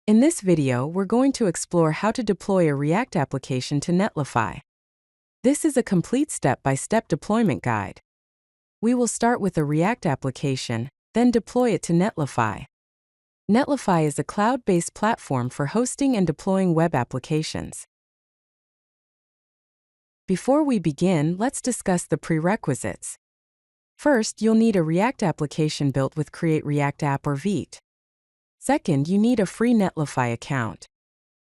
In this video, we're going to explore how to deploy a React application to Netlify. This is a complete step-by-step deployment guide. We will start with a React application, then deploy it to Netlify. Netlify is a cloud-based platform for hosting and deploying web applications. Before we begin, let's discuss the prerequisites. First, you'll need a React application built with Create React App or Vite. Second, you need a free Netlify account.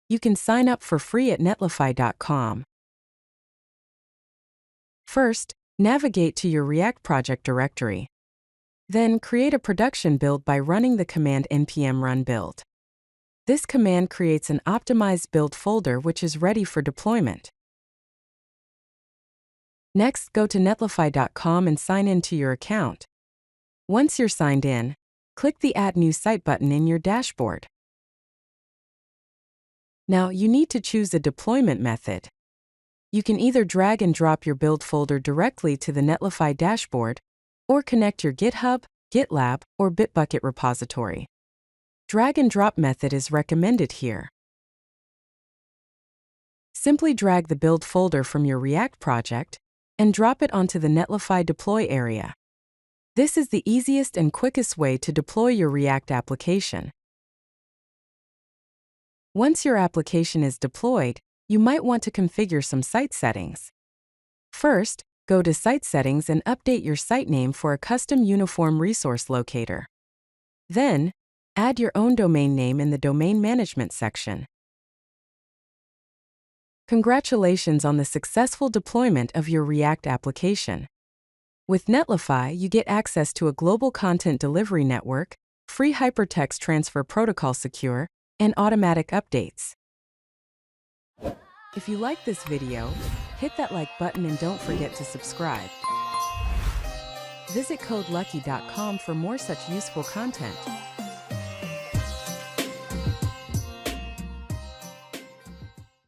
You can sign up for free at netlify.com. First, navigate to your React project directory. Then, create a production build by running the command npm run build. This command creates an optimized build folder which is ready for deployment. Next, go to netlify.com and sign in to your account. Once you're signed in, click the Add New Site button in your dashboard. Now, you need to choose a deployment method. You can either drag and drop your build folder directly to the Netlify dashboard, or connect your GitHub, GitLab, or Bitbucket repository. Drag and drop method is recommended here. Simply drag the build folder from your React project and drop it onto the Netlify deploy area. This is the easiest and quickest way to deploy your React application. Once your application is deployed, you might want to configure some site settings. First, go to Site Settings and update your site name for a custom uniform resource locator. Then, add your own domain name in the Domain Management section. Congratulations on the successful deployment of your React application. With Netlify, you get access to a global content delivery network, free hypertext transfer protocol secure, and automatic updates. If you like this video, hit that like button and don't forget to subscribe. Visit CodeLucky.com for more such useful content.